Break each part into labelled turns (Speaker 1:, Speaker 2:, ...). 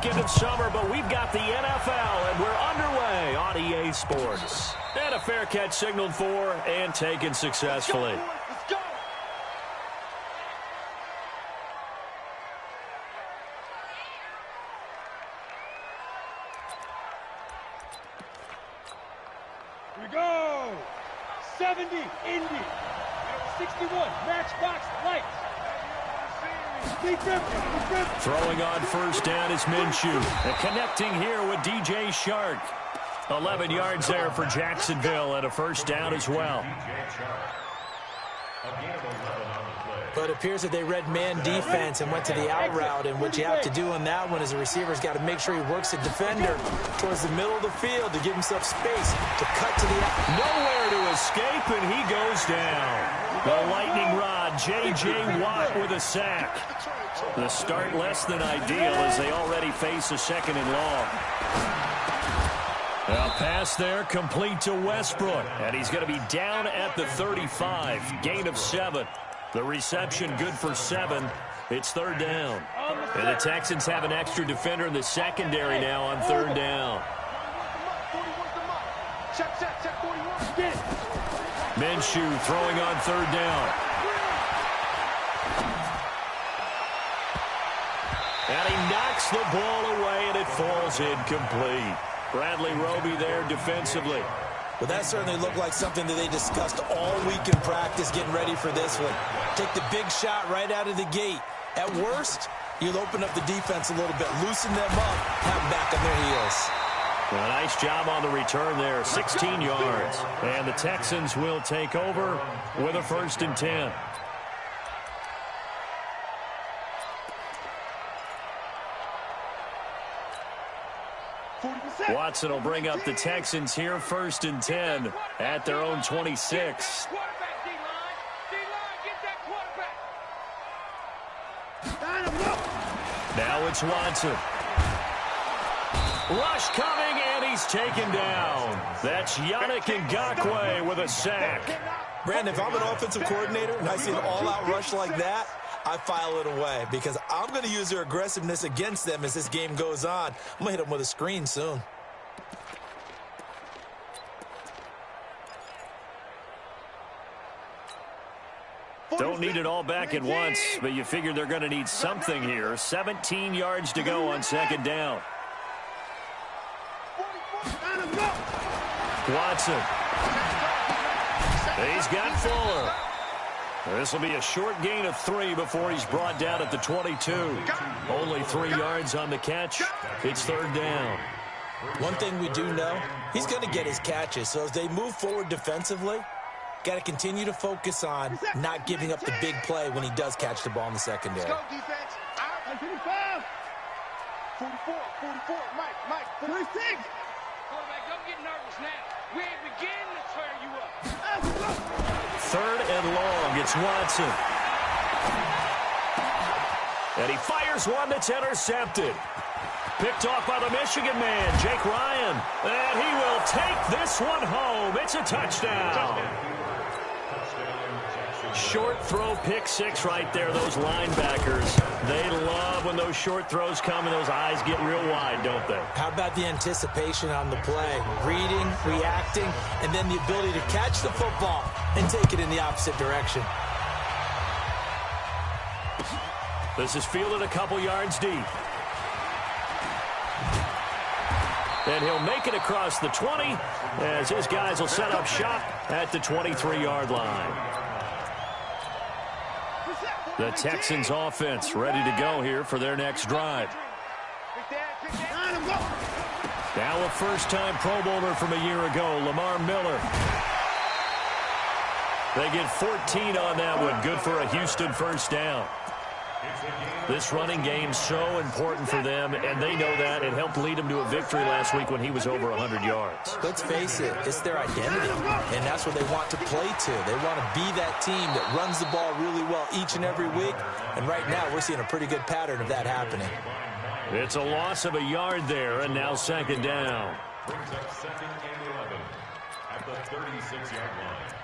Speaker 1: weekend of summer, but we've got the NFL, and we're underway on EA Sports. And a fair catch signaled for and taken successfully.
Speaker 2: Let's go. Here we go. 70, Indy. 61, matchbox lights.
Speaker 1: Throwing on first down is Minshew. And connecting here with DJ Shark. 11 yards there for Jacksonville and a first down as well.
Speaker 3: But it appears that they read man defense and went to the out route. And what you have to do on that one is the receiver's got to make sure he works the defender towards the middle of the field to give himself space to cut to the out.
Speaker 1: Nowhere to escape, and he goes down. The lightning rod, J.J. Watt with a sack. The start less than ideal as they already face a second and long. A pass there complete to Westbrook, and he's going to be down at the 35. Gain of 7. The reception good for 7. It's third down. And the Texans have an extra defender in the secondary now on third down. Minshew throwing on third down. And he knocks the ball away, and it falls incomplete. Bradley Roby there defensively.
Speaker 3: Well, that certainly looked like something that they discussed all week in practice getting ready for this one. Take the big shot right out of the gate. At worst, you'll open up the defense a little bit, loosen them up, have them back on their heels.
Speaker 1: A nice job on the return there, 16 yards. And the Texans will take over with a first and 10. Watson will bring up the Texans here, first and 10 at their own 26. Now it's Watson. Rush coming, and he's taken down. That's Yannick Ngakoue with a sack.
Speaker 3: Brandon, if I'm an offensive coordinator and I see an all-out rush like that, I file it away because I'm going to use their aggressiveness against them as this game goes on. I'm going to hit them with a screen soon.
Speaker 1: Don't need it all back at once, but you figure they're going to need something here. 17 yards to go on second down. Watson. He's got Fuller. This will be a short gain of 3 before he's brought down at the 22. Only 3 yards on the catch. It's third down.
Speaker 3: One thing we do know, he's going to get his catches. So as they move forward defensively, got to continue to focus on not giving up the big play when he does catch the ball in the secondary.
Speaker 2: Let's go, defense. 44, Mike, 36. Quarterback, don't get nervous now. We ain't beginning to turn you up.
Speaker 1: Third and long, it's Watson. And he fires one that's intercepted. Picked off by the Michigan man, Jake Ryan. And he will take this one home. It's a touchdown. Short throw, pick 6 right there. Those linebackers, they love when those short throws come and those eyes get real wide, don't they?
Speaker 3: How about the anticipation on the play? Reading, reacting, and then the ability to catch the football and take it in the opposite direction.
Speaker 1: This is fielded a couple yards deep. And he'll make it across the 20 as his guys will set up shop at the 23-yard line. The Texans offense ready to go here for their next drive. Now a first-time Pro Bowler from a year ago, Lamar Miller. They get 14 on that one. Good for a Houston first down. This running game so important for them, and they know that. It helped lead them to a victory last week when he was over 100 yards.
Speaker 3: Let's face it, it's their identity, and that's what they want to play to. They want to be that team that runs the ball really well each and every week, and right now we're seeing a pretty good pattern of that happening.
Speaker 1: It's a loss of a yard there, and now second down.
Speaker 4: Brings up second and 11 at the 36-yard line.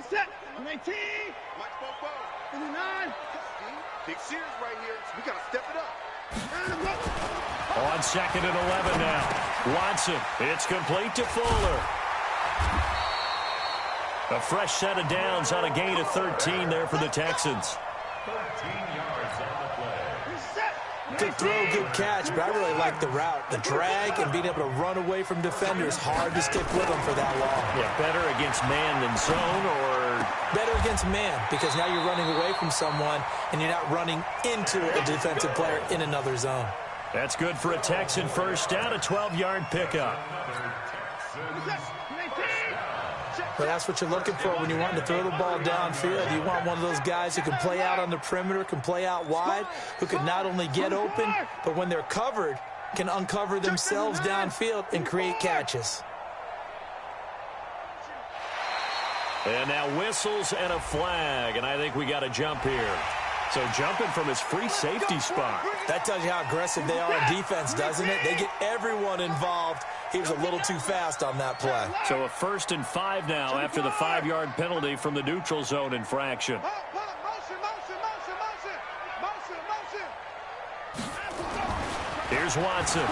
Speaker 2: Set. 19. Mike Bobo. Big series right here. We got to step it up.
Speaker 1: On 2nd and 11 now. Watson. It's complete to Fuller. A fresh set of downs on a gain of 13 there for the Texans.
Speaker 4: 13 yards on the play.
Speaker 3: Good throw, good catch, but I really like the route. The drag and being able to run away from defenders, hard to stick with them for that long.
Speaker 1: Yeah, better against man than zone, or
Speaker 3: better against man, because now you're running away from someone and you're not running into a defensive player in another zone.
Speaker 1: That's good for a Texan first down, a 12-yard pickup.
Speaker 3: But that's what you're looking for when you want to throw the ball downfield. You want one of those guys who can play out on the perimeter, can play out wide, who can not only get open, but when they're covered, can uncover themselves downfield and create catches.
Speaker 1: And now whistles and a flag, and I think we got a jump here. So jumping from his free safety spot.
Speaker 3: That tells you how aggressive they are on defense, doesn't it? They get everyone involved. He was a little too fast on that play.
Speaker 1: So a 1st and 5 now after the 5-yard penalty from the neutral zone infraction. Here's Watson.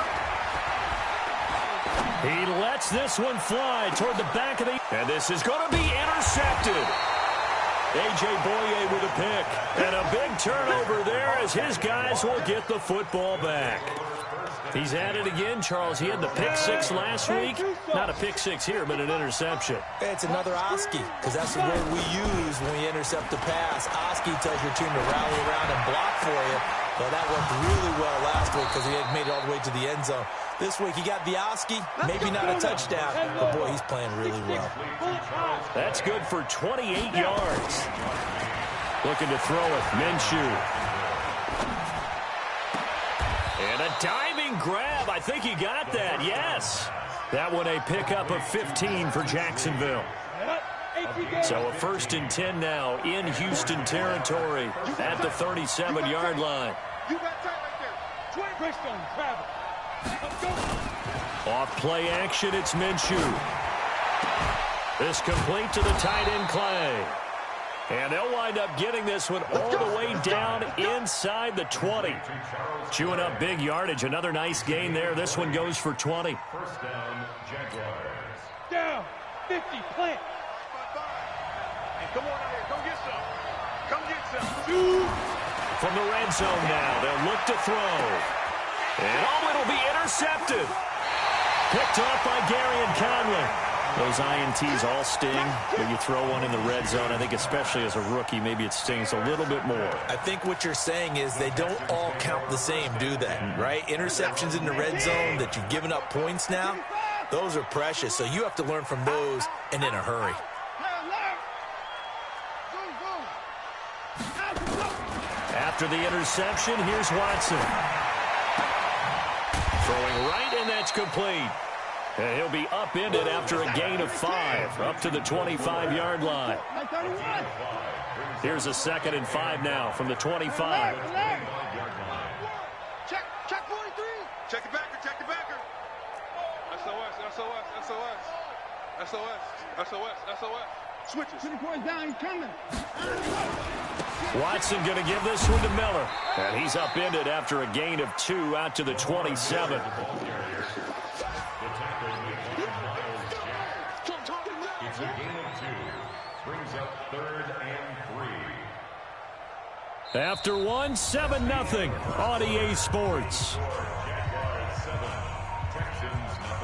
Speaker 1: He lets this one fly toward the back of the... And this is going to be intercepted. A.J. Boye with a pick. And a big turnover there as his guys will get the football back. He's at it again, Charles. He had the pick 6 last week. Not a pick 6 here, but an interception.
Speaker 3: It's another Oski, because that's the word we use when we intercept a pass. Oski tells your team to rally around and block for you. Well, that worked really well last week because he had made it all the way to the end zone. This week he got the Oski, maybe not a touchdown, but boy, he's playing really well.
Speaker 1: That's good for 28 yards. Looking to throw it, Minshew. And a diving grab. I think he got that, yes. That one a pickup of 15 for Jacksonville. So a 1st and 10 now in Houston territory at the 37-yard line. Off play action, it's Minshew. This complete to the tight end Clay. And they'll wind up getting this one all the way down inside the 20. Chewing up big yardage. Another nice gain there. This one goes for 20.
Speaker 4: First down, Jaguars.
Speaker 2: Down, 50, plant. Hey, come on out here. Come get some. Come get some.
Speaker 1: From the red zone now, they'll look to throw. And it'll be intercepted. Picked off by Gary and Conley. Those INTs all sting when you throw one in the red zone. I think especially as a rookie, maybe it stings a little bit more.
Speaker 3: I think what you're saying is they don't all count the same, do they? Right? Interceptions in the red zone that you've given up points now, those are precious. So you have to learn from those and in a hurry.
Speaker 1: After the interception, here's Watson. Throwing right, and that's complete. And he'll be upended after a gain of 5, up to the 25-yard line. Here's a 2nd and 5 now from the 25.
Speaker 2: Check 43. Check the backer, check the backer. SOS, SOS, SOS. SOS, SOS, SOS. Switches. 2 points down, he's coming.
Speaker 1: Watson going to give this one to Miller. And he's upended after a gain of 2 out to the 27.
Speaker 4: It's a gain of 2. Brings up 3rd and 3.
Speaker 1: After 1, 7-0 on EA Sports.
Speaker 4: Jaguars 7, Texans 0.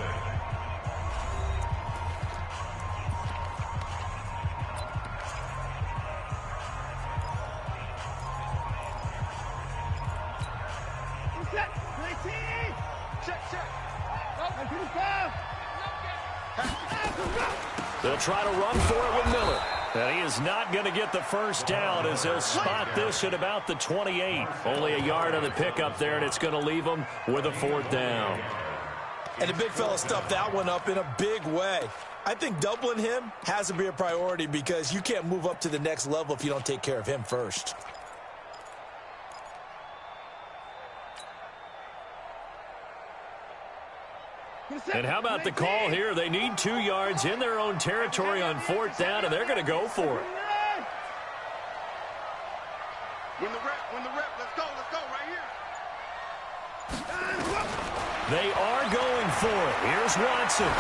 Speaker 1: They'll try to run for it with Miller. And he is not going to get the first down as they'll spot this at about the 28. Only a yard on the pickup there, and it's going to leave them with a 4th down.
Speaker 3: And the big fella stuffed that one up in a big way. I think doubling him has to be a priority because you can't move up to the next level if you don't take care of him first.
Speaker 1: And how about the call here? They need 2 yards in their own territory on 4th down, and they're going to go for it.
Speaker 2: Win the rep, let's go right here.
Speaker 1: They are going for it. Here's Watson.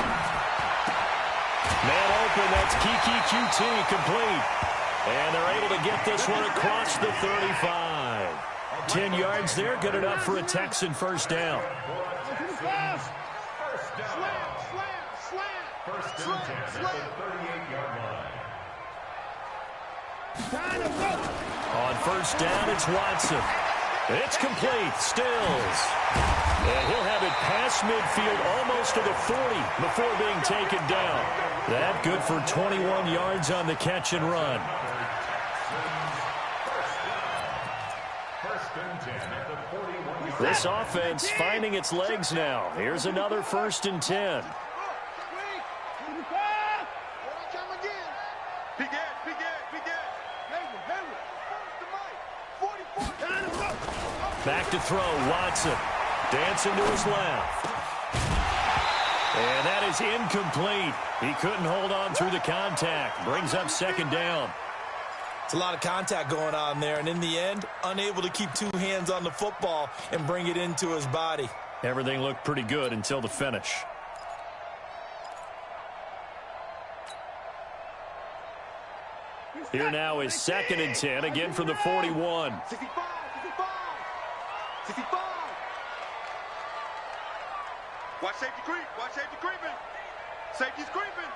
Speaker 1: Man open, that's Kiki QT complete. And they're able to get this one across the 35. 10 yards there, good enough for a Texan first down.
Speaker 4: First and 10 at the 38-yard line.
Speaker 1: On first down, it's Watson. It's complete. Stills. And he'll have it past midfield almost to the 40 before being taken down. That good for 21 yards on the catch and run.
Speaker 4: First and 10 at the 41.
Speaker 1: This offense finding its legs now. Here's another first and 10. Back to throw, Watson. Dancing to his left. And that is incomplete. He couldn't hold on through the contact. Brings up second down.
Speaker 3: It's a lot of contact going on there, and in the end, unable to keep two hands on the football and bring it into his body.
Speaker 1: Everything looked pretty good until the finish. Here now is second and 10, again from the 41.
Speaker 2: 65. Watch safety creep. Watch safety creeping. Safety's creeping.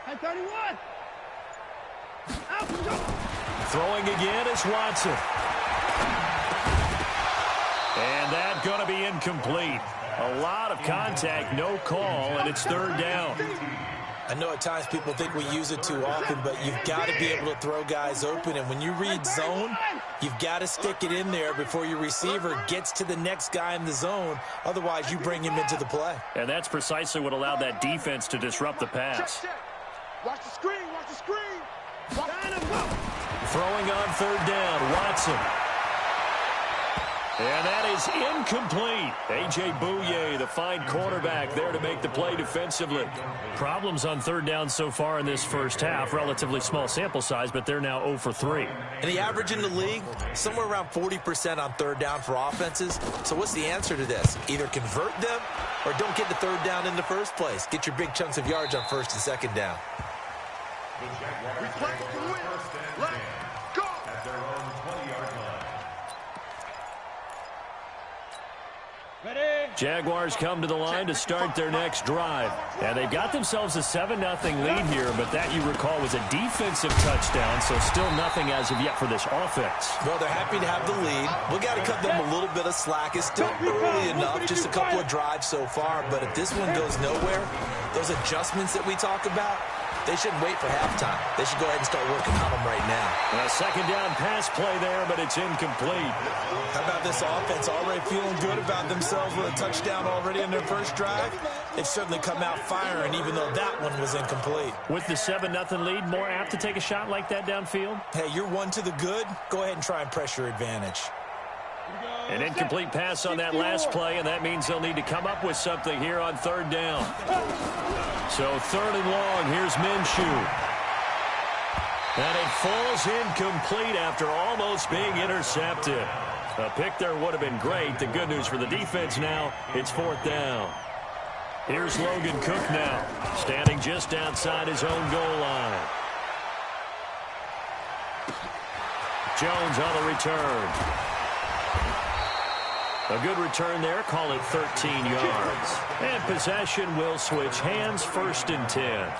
Speaker 5: At 31. Out.
Speaker 1: Throwing again is Watson. And that going to be incomplete. A lot of contact, no call, and it's third down.
Speaker 3: I know at times people think we use it too often, but you've got to be able to throw guys open. And when you read zone, you've got to stick it in there before your receiver gets to the next guy in the zone. Otherwise, you bring him into the play.
Speaker 1: And that's precisely what allowed that defense to disrupt the pass.
Speaker 2: Watch the screen. Watch the screen.
Speaker 1: Throwing on third down, Watson. And that is incomplete. A.J. Bouye, the fine cornerback, there to make the play defensively. Problems on third down so far in this first half. Relatively small sample size, but they're now 0 for 3.
Speaker 3: And the average in the league, somewhere around 40% on third down for offenses. So what's the answer to this? Either convert them or don't get the third down in the first place. Get your big chunks of yards on first and second down.
Speaker 2: We play to win. Let's go.
Speaker 4: At their own 20-yard line.
Speaker 1: Jaguars come to the line to start their next drive. And they've got themselves a 7-0 lead here, but that, you recall, was a defensive touchdown, so still nothing as of yet for this offense.
Speaker 3: Well, they're happy to have the lead. We got to cut them a little bit of slack. It's still early enough, just a couple of drives so far, but if this one goes nowhere, those adjustments that we talk about, they shouldn't wait for halftime. They should go ahead and start working on them right now.
Speaker 1: A second down pass play there, but it's incomplete.
Speaker 3: How about this offense already feeling good about themselves with a touchdown already in their first drive? They've certainly come out firing, even though that one was incomplete.
Speaker 1: With the 7-0 lead, more apt to take a shot like that downfield?
Speaker 3: Hey, you're one to the good. Go ahead and try and press your advantage.
Speaker 1: An incomplete pass on that last play, and that means they'll need to come up with something here on third down. So third and long, here's Minshew. And it falls incomplete after almost being intercepted. A pick there would have been great. The good news for the defense now, it's fourth down. Here's Logan Cook now, standing just outside his own goal line. Jones on the return. A good return there, call it 13 yards. And possession will switch hands, first and 10.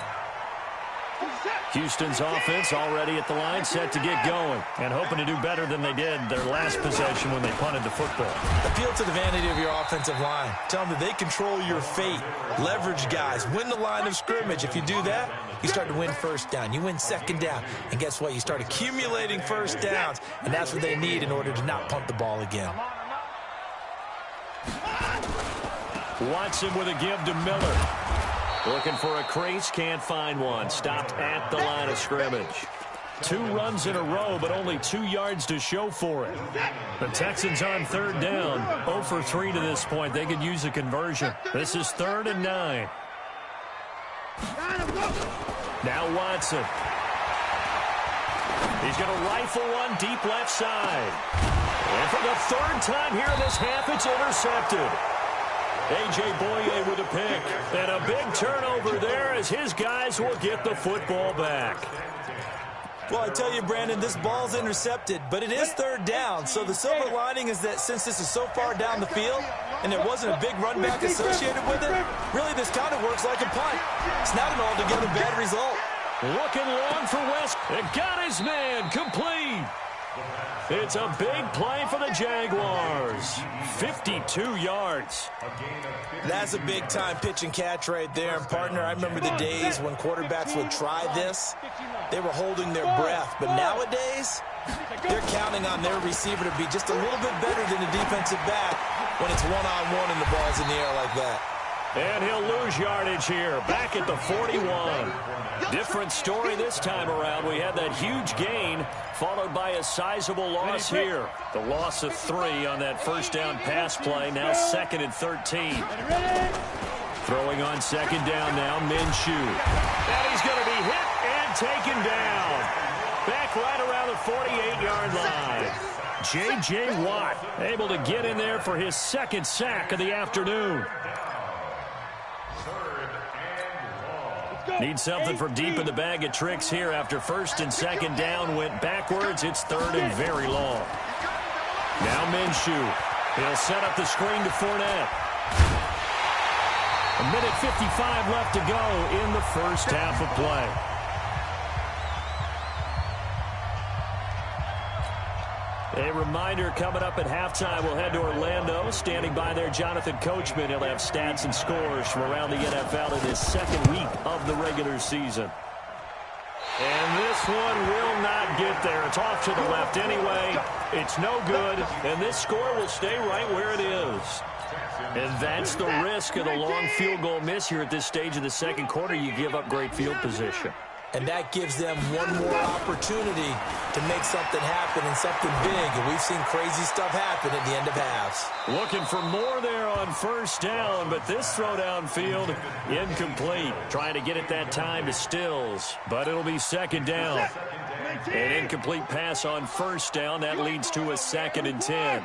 Speaker 1: Houston's offense already at the line, set to get going, and hoping to do better than they did their last possession when they punted the football.
Speaker 3: Appeal to the vanity of your offensive line. Tell them that they control your fate. Leverage guys. Win the line of scrimmage. If you do that, you start to win first down. You win second down. And guess what? You start accumulating first downs, and that's what they need in order to not punt the ball again.
Speaker 1: Watson with a give to Miller. Looking for a crease, can't find one. Stopped at the line of scrimmage. 2 runs in a row, but only 2 yards to show for it. The Texans on third down. 0 for 3 to this point. They could use a conversion. This is 3rd and 9. Now Watson. He's going to rifle one deep left side. And for the third time here in this half, it's intercepted. A.J. Boye with a pick. And a big turnover there as his guys will get the football back.
Speaker 3: Well, I tell you, Brandon, this ball's intercepted, but it is third down. So the silver lining is that since this is so far down the field and there wasn't a big run back associated with it, really this kind of works like a punt. It's not an altogether bad result.
Speaker 1: Looking long for West. It got his man complete. It's a big play for the Jaguars. 52 yards.
Speaker 3: That's a big-time pitch and catch right there. And, partner, I remember the days when quarterbacks would try this. They were holding their breath. But nowadays, they're counting on their receiver to be just a little bit better than the defensive back when it's one-on-one and the ball's in the air like that.
Speaker 1: And he'll lose yardage here, back at the 41. Different story this time around. We had that huge gain, followed by a sizable loss here. The loss of 3 on that first down pass play, now 2nd and 13. Throwing on 2nd down now, Minshew. And he's going to be hit and taken down. Back right around the 48-yard line. J.J. Watt able to get in there for his 2nd sack of the afternoon. Need something from deep in the bag of tricks here after 1st and 2nd down went backwards. It's 3rd and very long. Now Minshew. He'll set up the screen to Fournette. 1:55 left to go in the first half of play. A reminder, coming up at halftime, we'll head to Orlando. Standing by there, Jonathan Coachman. He'll have stats and scores from around the NFL in his 2nd week of the regular season. And this one will not get there. It's off to the left anyway. It's no good, and this score will stay right where it is. And that's the risk of the long field goal miss here at this stage of the 2nd quarter. You give up great field position.
Speaker 3: And that gives them one more opportunity to make something happen and something big. And we've seen crazy stuff happen at the end of halves.
Speaker 1: Looking for more there on 1st down, but this throw downfield incomplete. Trying to get it that time to Stills, but it'll be 2nd down. An incomplete pass on 1st down. That leads to a 2nd and 10.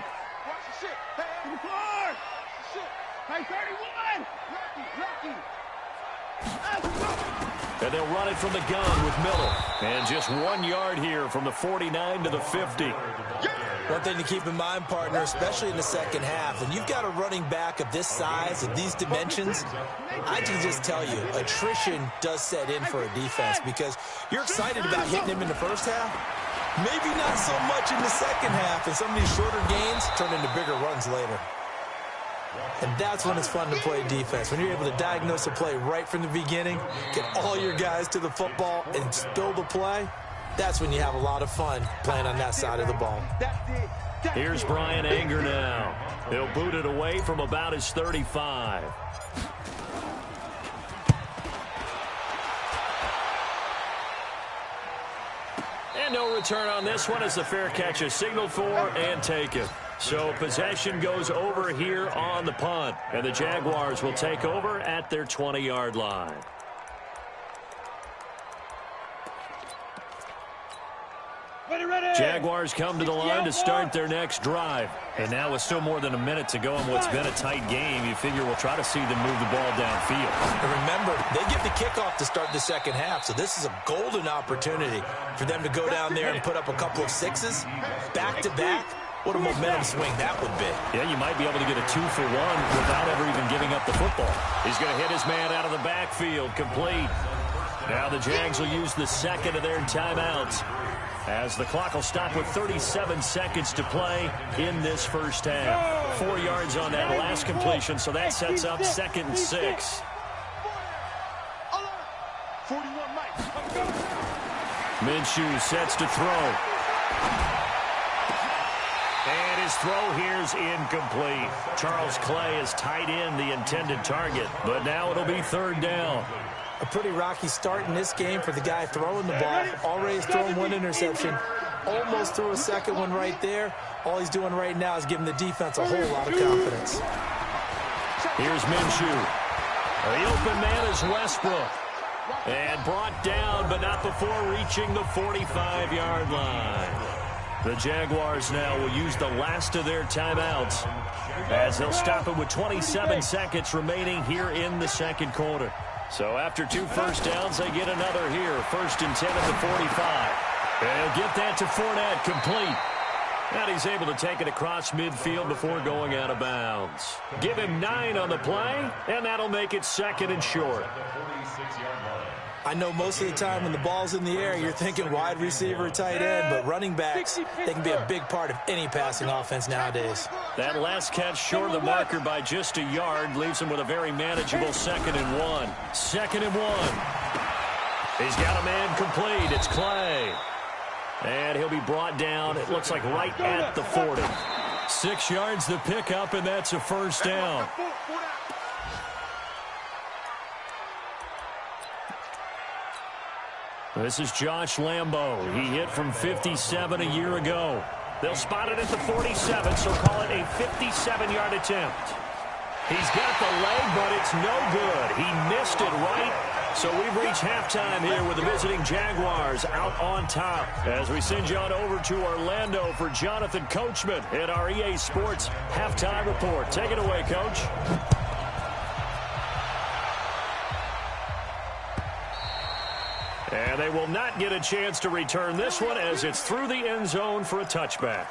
Speaker 1: And they'll run it from the gun with Miller. And just 1 yard here from the 49 to the 50.
Speaker 3: One thing to keep in mind, partner, especially in the 2nd half, when you've got a running back of this size, of these dimensions, I can just tell you, attrition does set in for a defense because you're excited about hitting him in the 1st half. Maybe not so much in the 2nd half, and some of these shorter gains turn into bigger runs later. And that's when it's fun to play defense. When you're able to diagnose a play right from the beginning, get all your guys to the football and spill the play, that's when you have a lot of fun playing on that side of the ball.
Speaker 1: Here's Brian Anger now. He'll boot it away from about his 35. And no return on this one as the fair catch is signaled for and taken. So possession goes over here on the punt, and the Jaguars will take over at their 20-yard line. Jaguars come to the line to start their next drive. And now with still more than a minute to go in what's been a tight game, you figure we'll try to see them move the ball downfield.
Speaker 3: And remember, they get the kickoff to start the 2nd half, so this is a golden opportunity for them to go down there and put up a couple of 6s back-to-back. What a momentum swing that would be.
Speaker 1: Yeah, you might be able to get a 2-for-1 without ever even giving up the football. He's going to hit his man out of the backfield, complete. Now the Jags will use the 2nd of their timeouts as the clock will stop with 37 seconds to play in this 1st half. 4 yards on that last completion, so that sets up 2nd and 6. Minshew sets to throw. And his throw here's incomplete. Charles Clay is tied in the intended target, but now it'll be 3rd down.
Speaker 3: A pretty rocky start in this game for the guy throwing the ball. Already has thrown 1 interception. Almost threw a 2nd one right there. All he's doing right now is giving the defense a whole lot of confidence.
Speaker 1: Here's Minshew. The open man is Westbrook. And brought down, but not before reaching the 45-yard line. The Jaguars now will use the last of their timeouts as they'll stop it with 27 seconds remaining here in the second quarter. So after 2 first downs, they get another here. 1st and 10 at the 45. They'll get that to Fournette, complete. And he's able to take it across midfield before going out of bounds. Give him 9 on the play, and that'll make it 2nd and short.
Speaker 3: I know most of the time when the ball's in the air, you're thinking wide receiver, tight end, but running backs, they can be a big part of any passing offense nowadays.
Speaker 1: That last catch short of the marker by just a yard leaves him with a very manageable 2nd and 1. 2nd and 1. He's got a man complete. It's Clay. And he'll be brought down, it looks like right at the 40. 6 yards the pickup, and that's a first down. This is Josh Lambo. He hit from 57 a year ago. They'll spot it at the 47, so call it a 57-yard attempt. He's got the leg, but it's no good. He missed it right. So we've reached halftime here with the visiting Jaguars out on top. As we send you on over to Orlando for Jonathan Coachman at our EA Sports Halftime Report. Take it away, Coach. And they will not get a chance to return this one as it's through the end zone for a touchback.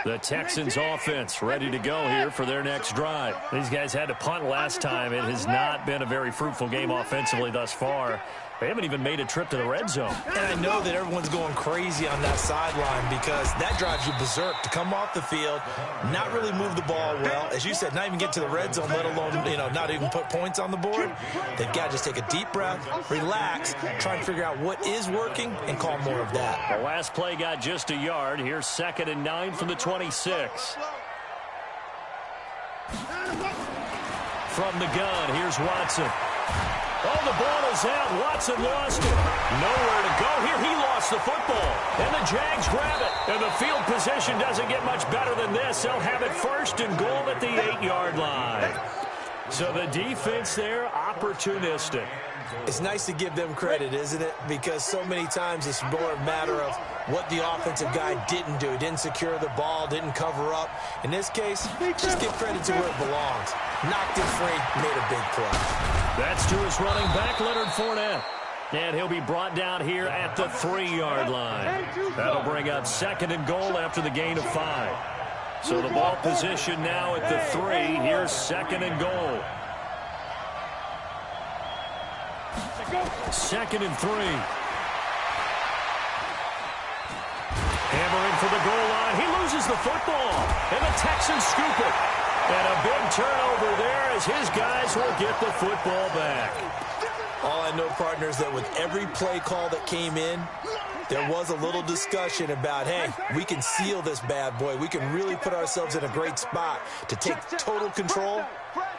Speaker 1: The Texans offense ready to go here for their next drive. These guys had to punt last time. It has not been a very fruitful game offensively thus far. They haven't even made a trip to the red zone.
Speaker 3: And I know that everyone's going crazy on that sideline because that drives you berserk to come off the field, not really move the ball well. As you said, not even get to the red zone, let alone, not even put points on the board. They've got to just take a deep breath, relax, try and figure out what is working and call more of that.
Speaker 1: The last play got just a yard. Here's 2nd and 9 from the 26. From the gun, here's Watson. Oh, the ball is out. Watson lost it. Nowhere to go. Here he lost the football. And the Jags grab it. And the field position doesn't get much better than this. They'll have it 1st and goal at the 8-yard line. So the defense there, opportunistic.
Speaker 3: It's nice to give them credit, isn't it? Because so many times it's more a matter of what the offensive guy didn't do. Didn't secure the ball, didn't cover up. In this case, just give credit to where it belongs. Knocked it free, made a big play.
Speaker 1: That's to his running back, Leonard Fournette. And he'll be brought down here at the 3-yard line. That'll bring up 2nd and goal after the gain of 5. So the ball position now at the 3. Here's 2nd and goal. 2nd and 3. Hammering for the goal line. He loses the football. And the Texans scoop it. And a big turnover there as his guys will get the football back.
Speaker 3: All I know, partners, that with every play call that came in, there was a little discussion about, hey, we can seal this bad boy. We can really put ourselves in a great spot to take total control,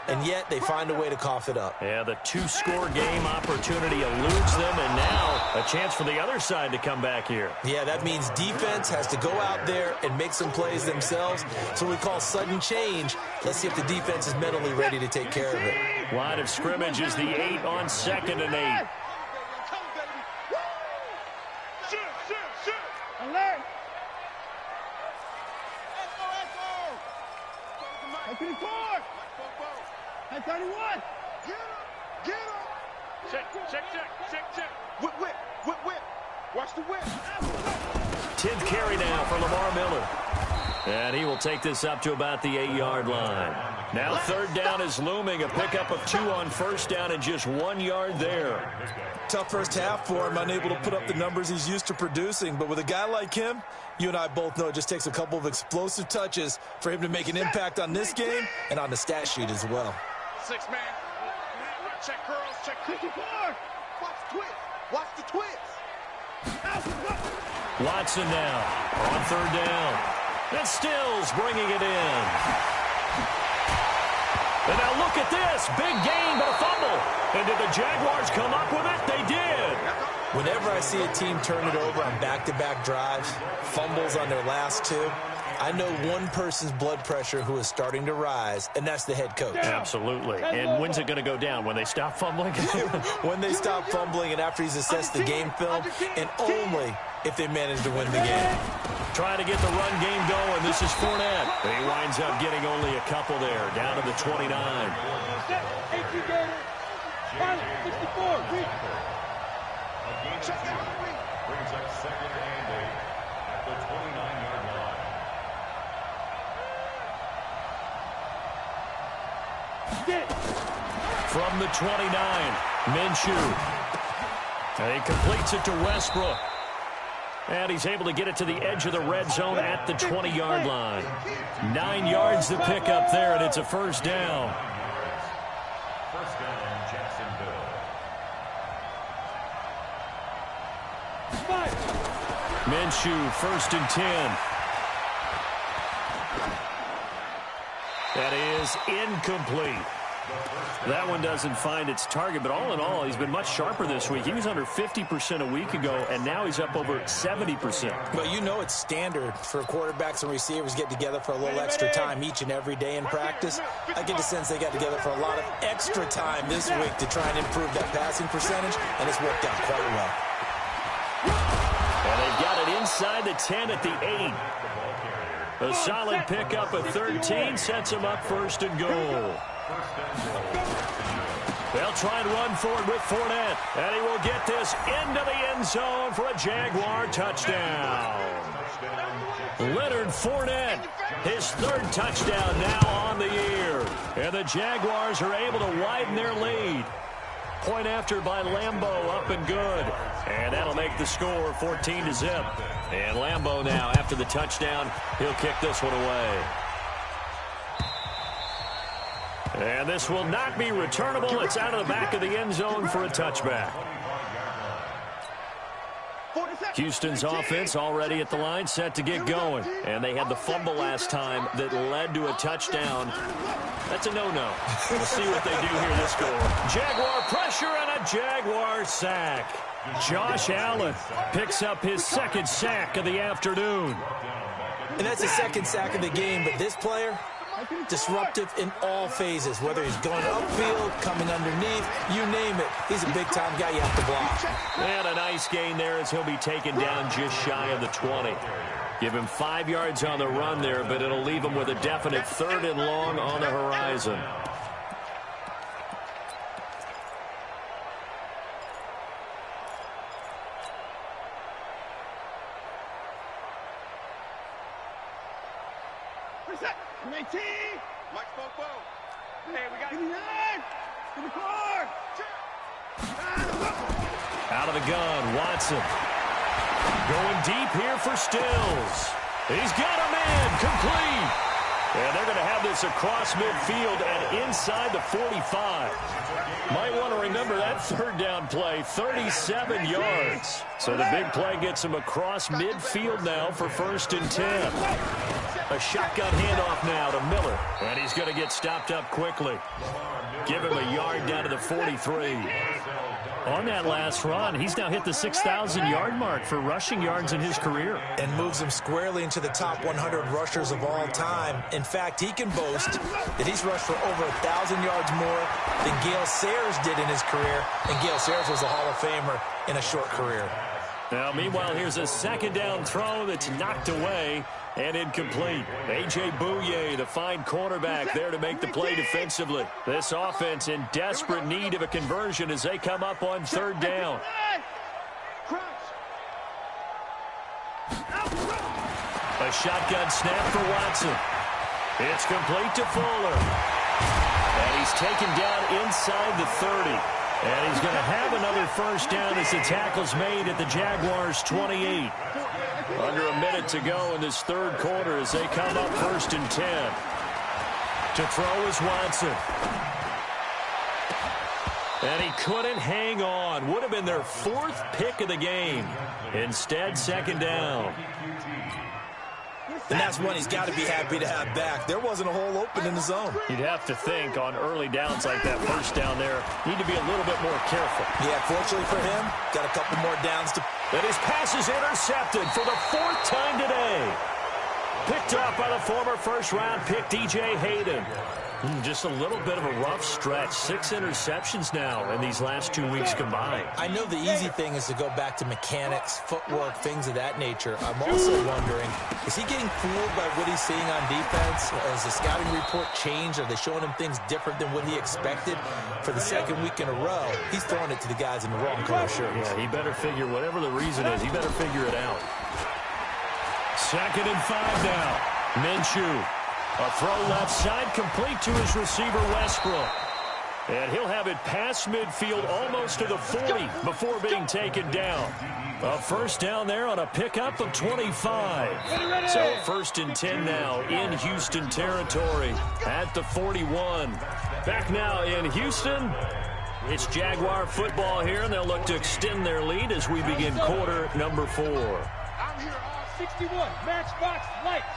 Speaker 3: and yet they find a way to cough it up.
Speaker 1: Yeah, the 2-score game opportunity eludes them, and now a chance for the other side to come back here.
Speaker 3: Yeah, that means defense has to go out there and make some plays themselves. So we call sudden change. Let's see if the defense is mentally ready to take care of it.
Speaker 1: Line of scrimmage is the 8 on 2nd and 8.
Speaker 5: Alert! Hey, 24! Hey, 31!
Speaker 2: Get him! Check. Whip. Watch the whip.
Speaker 1: 10th carry now for Lamar Miller. And he will take this up to about the 8-yard line. Now 3rd down is looming. A pickup of 2 on 1st down and just 1 yard there.
Speaker 3: Tough first half for him, unable to put up the numbers he's used to producing. But with a guy like him, you and I both know it just takes a couple of explosive touches for him to make an impact on this game and on the stat sheet as well.
Speaker 2: 6-man. Check curls. Check 54. Watch the twist.
Speaker 1: Watson now on 3rd down. And Stills bringing it in. And now look at this. Big gain, but a fumble. And did the Jaguars come up with it? They did.
Speaker 3: Whenever I see a team turn it over on back-to-back drives, fumbles on their last two, I know one person's blood pressure who is starting to rise, and that's the head coach.
Speaker 1: Absolutely. And when's it going to go down? When they stop fumbling?
Speaker 3: When they stop fumbling and after he's assessed the game film, and only if they manage to win the game.
Speaker 1: Trying to get the run game going. This is Fournette. He winds up getting only a couple there, down to the 29.
Speaker 4: Brings up second and 8 at the 29-yard line.
Speaker 1: From the 29, Minshew. And he completes it to Westbrook. And he's able to get it to the edge of the red zone at the 20-yard line. 9 yards to pick up there, and it's a first down.
Speaker 4: First down, Jacksonville.
Speaker 1: Minshew, 1st and 10. That is incomplete. That one doesn't find its target, but all in all, he's been much sharper this week. He was under 50% a week ago, and now he's up over 70%.
Speaker 3: But you know it's standard for quarterbacks and receivers get together for a little extra time each and every day in practice. I get the sense they got together for a lot of extra time this week to try and improve that passing percentage, and it's worked out quite well.
Speaker 1: And they've got it inside the 10 at the 8. A solid pickup of 13 sets him up 1st and goal. They'll try and run forward with Fournette. And he will get this into the end zone for a Jaguar touchdown. Leonard Fournette, his 3rd touchdown now on the year. And the Jaguars are able to widen their lead. Point after by Lambeau, up and good. And that'll make the score 14-0. And Lambeau now, after the touchdown, he'll kick this one away. And this will not be returnable. It's out of the back of the end zone for a touchback. Houston's offense already at the line, set to get going. And they had the fumble last time that led to a touchdown. That's a no-no. We'll see what they do here this score. Jaguar pressure and a Jaguar sack. Josh Allen picks up his 2nd sack of the afternoon.
Speaker 3: And that's the 2nd sack of the game, but this player, disruptive in all phases, whether he's going upfield, coming underneath, you name it. He's a big-time guy you have to block.
Speaker 1: And a nice gain there as he'll be taken down just shy of the 20. Give him 5 yards on the run there, but it'll leave him with a definite 3rd and long on the horizon.
Speaker 2: Mike Bobo. Hey, we got it. In the car.
Speaker 1: Out of the gun, Watson. Going deep here for Stills. He's got a man, complete. And they're going to have this across midfield and inside the 45. Might want to remember that 3rd down play, 37 yards. So the big play gets him across midfield now for 1st and 10. A shotgun handoff now to Miller. And he's going to get stopped up quickly. Give him a yard down to the 43. On that last run, he's now hit the 6,000-yard mark for rushing yards in his career.
Speaker 3: And moves him squarely into the top 100 rushers of all time. In fact, he can boast that he's rushed for over 1,000 yards more than Gale Sayers did in his career. And Gale Sayers was a Hall of Famer in a short career.
Speaker 1: Now, meanwhile, here's a 2nd down throw that's knocked away and incomplete. A.J. Bouye, the fine cornerback, there to make the play defensively. This offense in desperate need of a conversion as they come up on 3rd down. A shotgun snap for Watson. It's complete to Fuller. And he's taken down inside the 30. And he's going to have another 1st down as the tackle's made at the Jaguars' 28. Under a minute to go in this 3rd quarter as they come up 1st and 10. To throw is Watson. And he couldn't hang on. Would have been their 4th pick of the game. Instead, 2nd down.
Speaker 3: And that's one he's got to be happy to have back. There wasn't a hole open in the zone.
Speaker 1: You'd have to think on early downs like that first down there, need to be a little bit more careful.
Speaker 3: Yeah, fortunately for him, got a couple more downs to...
Speaker 1: And his pass is intercepted for the 4th time today. Picked off by the former first-round pick, DJ Hayden. Just a little bit of a rough stretch. 6 interceptions now in these last 2 weeks combined.
Speaker 3: I know the easy thing is to go back to mechanics, footwork, things of that nature. I'm also wondering, is he getting fooled by what he's seeing on defense? Has the scouting report changed? Are they showing him things different than what he expected? For the 2nd week in a row, he's throwing it to the guys in the wrong color shirts.
Speaker 1: Yeah, he better figure, whatever the reason is, he better figure it out. 2nd and 5 now. Minshew. A throw left side, complete to his receiver, Westbrook. And he'll have it past midfield, almost to the 40, before being taken down. A first down there on a pickup of 25. So 1st and 10 now in Houston territory at the 41. Back now in Houston. It's Jaguar football here, and they'll look to extend their lead as we begin quarter number 4.
Speaker 5: I'm here, 61, matchbox lights.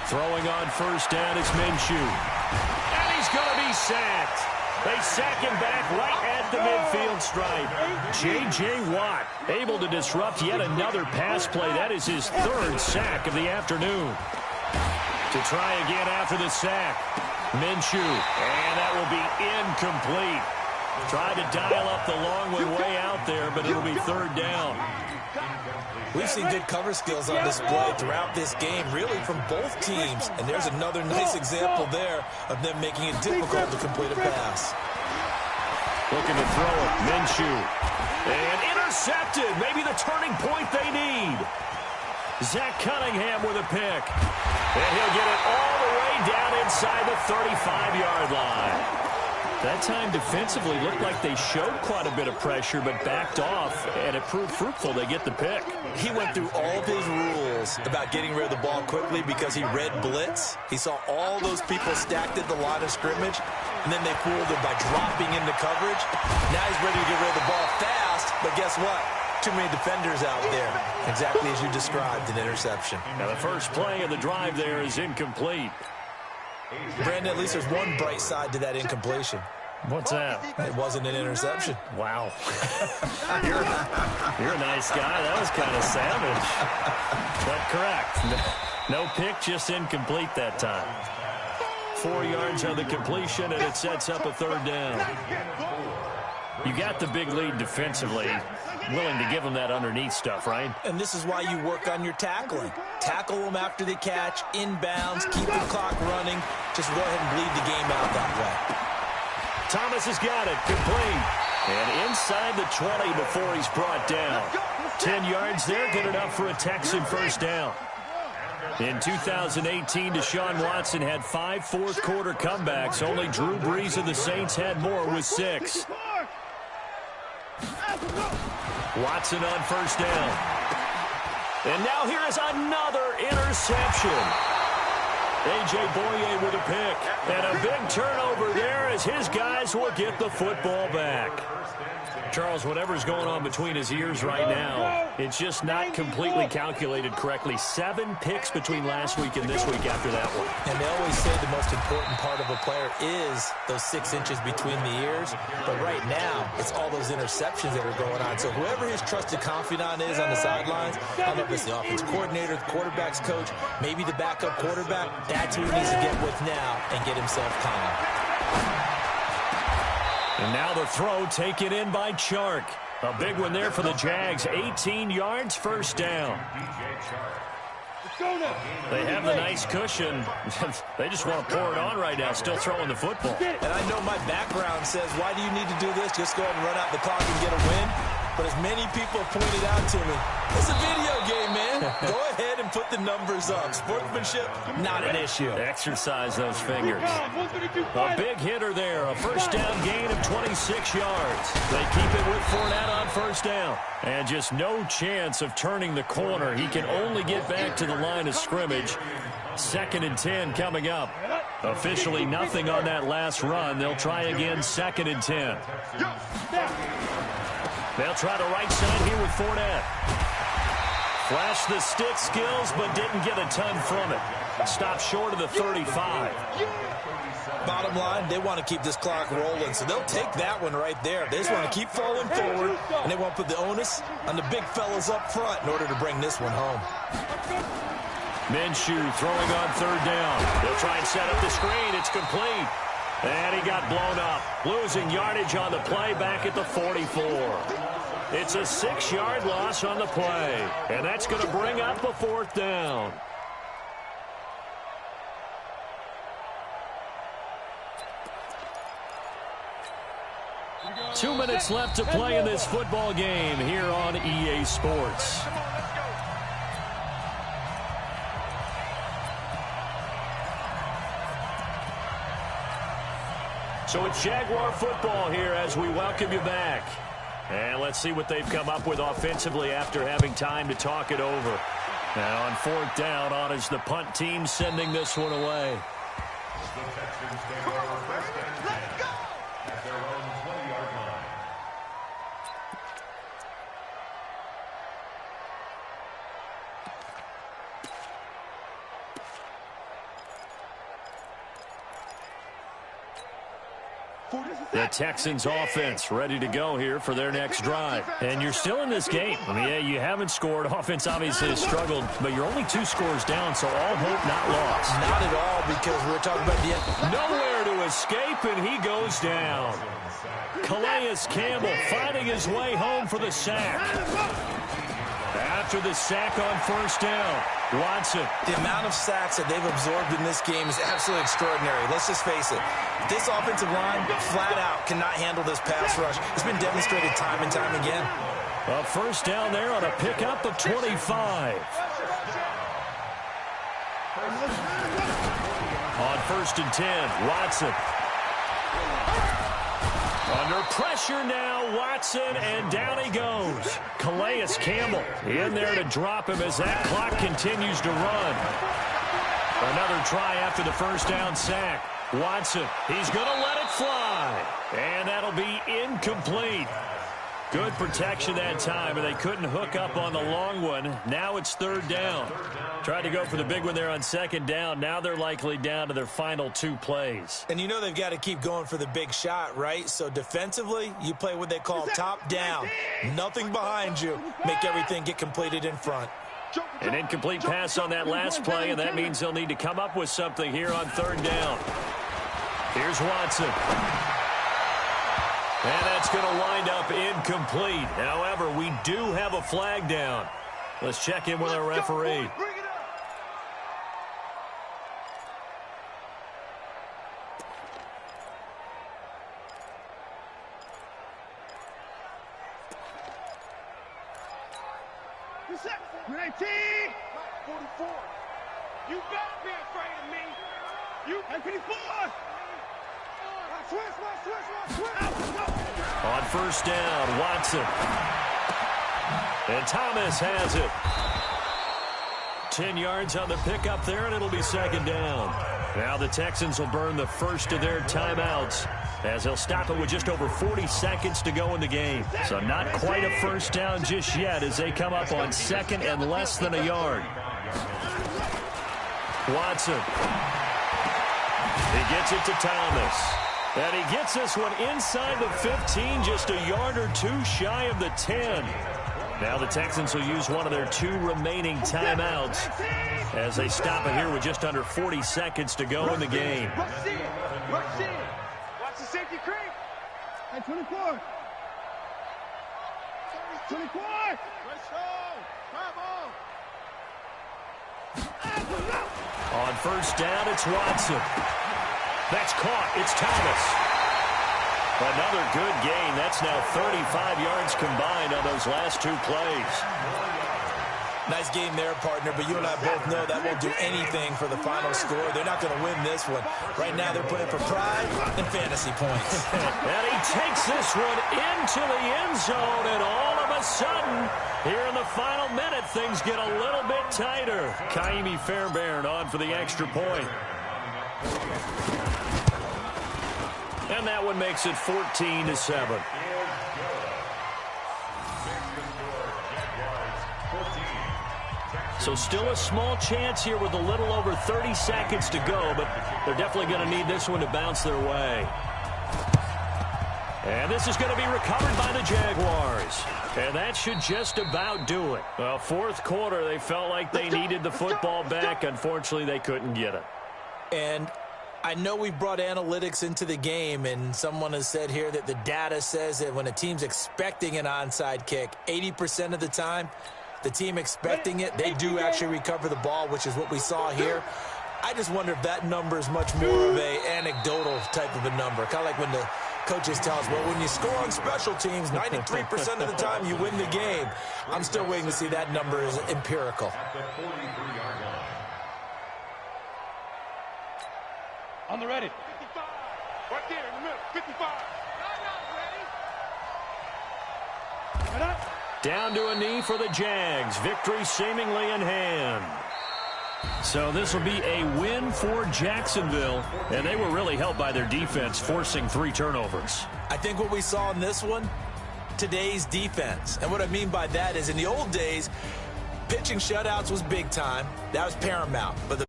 Speaker 1: Throwing on first down, it's Minshew. And he's going to be sacked. They sack him back right at the midfield stripe. J.J. Watt able to disrupt yet another pass play. That is his 3rd sack of the afternoon. To try again after the sack. Minshew. And that will be incomplete. Tried to dial up the long way out there, but it'll be 3rd down.
Speaker 3: We've seen good cover skills on display throughout this game, really from both teams. And there's another nice example there of them making it difficult to complete a pass.
Speaker 1: Looking to throw it, Minshew. And intercepted, maybe the turning point they need. Zach Cunningham with a pick. And he'll get it all the way down inside the 35-yard line. That time defensively looked like they showed quite a bit of pressure, but backed off, and it proved fruitful. They get the pick.
Speaker 3: He went through all of his rules about getting rid of the ball quickly because he read blitz. He saw all those people stacked at the line of scrimmage, and then they fooled him by dropping into coverage. Now he's ready to get rid of the ball fast, but guess what? Too many defenders out there. Exactly as you described, an interception.
Speaker 1: Now the first play of the drive there is incomplete.
Speaker 3: Brandon, at least there's one bright side to that incompletion.
Speaker 1: What's that?
Speaker 3: It wasn't an interception.
Speaker 1: Wow. you're a nice guy. That was kind of savage. But correct. No pick, just incomplete that time. 4 yards on the completion, and it sets up a 3rd down. You got the big lead defensively. Willing to give them that underneath stuff, right?
Speaker 3: And this is why you work on your tackling. Tackle them after they catch, inbounds, keep the clock running. Just go ahead and bleed the game out that way.
Speaker 1: Thomas has got it, complete. And inside the 20 before he's brought down. 10 yards there, good enough for a Texan first down. In 2018, Deshaun Watson had 5 fourth-quarter comebacks. Only Drew Brees of the Saints had more with 6. Watson on first down. And now here is another interception. A.J. Boye with a pick. And a big turnover there as his guys will get the football back. Charles, whatever's going on between his ears right now, it's just not completely calculated correctly. 7 picks between last week and this week after that one.
Speaker 3: And they always say the most important part of a player is those 6 inches between the ears. But right now, it's all those interceptions that are going on. So whoever his trusted confidant is on the sidelines, I don't know if it's the offense coordinator, the quarterback's coach, maybe the backup quarterback, that's who he needs to get with now and get himself calm.
Speaker 1: And now the throw taken in by Chark. A big one there for the Jags. 18 yards, first down. They have the nice cushion. They just want to pour it on right now, still throwing the football.
Speaker 3: And I know my background says, why do you need to do this? Just go ahead and run out the clock and get a win. But as many people have pointed out to me, it's a video game, man. Go ahead and put the numbers up. Sportsmanship, not an issue.
Speaker 1: Exercise those fingers. A big hitter there. A first down gain of 26 yards. They keep it with Fournette on first down. And just no chance of turning the corner. He can only get back to the line of scrimmage. 2nd and 10 coming up. Officially nothing on that last run. They'll try again, 2nd and 10. They'll try the right side here with Fournette. Flashed the stick skills, but didn't get a ton from it. Stopped short of the 35.
Speaker 3: Bottom line, they want to keep this clock rolling, so they'll take that one right there. They just want to keep falling forward, and they want to put the onus on the big fellas up front in order to bring this one home.
Speaker 1: Minshew throwing on third down. They'll try and set up the screen. It's complete. And he got blown up. Losing yardage on the play back at the 44. It's a 6-yard loss on the play. And that's going to bring up a 4th down. Two minutes left to play in this football game here on EA Sports. So it's Jaguar football here as we welcome you back. And let's see what they've come up with offensively after having time to talk it over. Now on 4th down, on is the punt team sending this one away.
Speaker 4: The Texans take over first and 10 at their own 20-yard line.
Speaker 1: The Texans offense ready to go here for their next drive. And you're still in this game. I mean, yeah, you haven't scored. Offense obviously has struggled, but you're only 2 scores down, so all hope not lost.
Speaker 3: Not at all, because we're talking about the end.
Speaker 1: Nowhere to escape, and he goes down. Calais Campbell finding his way home for the sack. After the sack on 1st down, Watson.
Speaker 3: The amount of sacks that they've absorbed in this game is absolutely extraordinary. Let's just face it. This offensive line, flat out, cannot handle this pass rush. It's been demonstrated time and time again.
Speaker 1: A 1st down there on a pickup of 25. On 1st and 10, Watson. Under pressure now, Watson, and down he goes. Calais Campbell in there to drop him as that clock continues to run. Another try after the 1st down sack. Watson, he's going to let it fly. And that'll be incomplete. Good protection that time, and they couldn't hook up on the long one. Now it's 3rd down. Tried to go for the big one there on 2nd down. Now they're likely down to their final 2 plays.
Speaker 3: And you know they've got to keep going for the big shot, right? So defensively, you play what they call top down. Nothing behind you. Make everything get completed in front.
Speaker 1: An incomplete pass on that last play, and that means they'll need to come up with something here on 3rd down. Here's Watson. And that's going to wind up incomplete. However, we do have a flag down. Let's check in with our referee.
Speaker 5: You better be afraid of me. You 54.
Speaker 1: On 1st down, Watson. And Thomas has it. 10 yards on the pickup there, and it'll be 2nd down. Now the Texans will burn the first of their timeouts as they'll stop it with just over 40 seconds to go in the game. So not quite a 1st down just yet as they come up on 2nd and less than a yard. Watson. He gets it to Thomas. And he gets this one inside the 15, just a yard or 2 shy of the 10. Now the Texans will use one of their 2 remaining timeouts as they stop it here with just under 40 seconds to go in the game.
Speaker 5: Rush in. Watch the safety creep. Hey, 24. 24. Let's go. Come on.
Speaker 1: On 1st down, it's Watson. That's caught. It's Thomas. Another good gain. That's now 35 yards combined on those last 2 plays.
Speaker 3: Nice game there, partner, but you and I both know that won't do anything for the final score. They're not going to win this one. Right now they're playing for pride and fantasy points.
Speaker 1: And he takes this one into the end zone, and all of a sudden, here in the final minute, things get a little bit tighter. Kaimi Fairbairn on for the extra point. And that one makes it 14-7. So still a small chance here with a little over 30 seconds to go, but they're definitely going to need this one to bounce their way. And this is going to be recovered by the Jaguars. And that should just about do it. Well, fourth quarter, they felt like they needed the football back. Unfortunately, they couldn't get it.
Speaker 3: And I know we brought analytics into the game, and someone has said here that the data says that when a team's expecting an onside kick, 80% of the time, the team expecting it, they do actually recover the ball, which is what we saw here. I just wonder if that number is much more of a anecdotal type of a number. Kind of like when the coaches tell us, well, when you score on special teams, 93% of the time you win the game. I'm still waiting to see that number is empirical.
Speaker 4: At the 43-yard line.
Speaker 5: On the ready.
Speaker 2: 55. Right there in the middle. 55.
Speaker 5: Right up.
Speaker 1: Down to a knee for the Jags. Victory seemingly in hand. So this will be a win for Jacksonville. And they were really helped by their defense, forcing 3 turnovers.
Speaker 3: I think what we saw in this one, today's defense. And what I mean by that is in the old days, pitching shutouts was big time. That was paramount. But the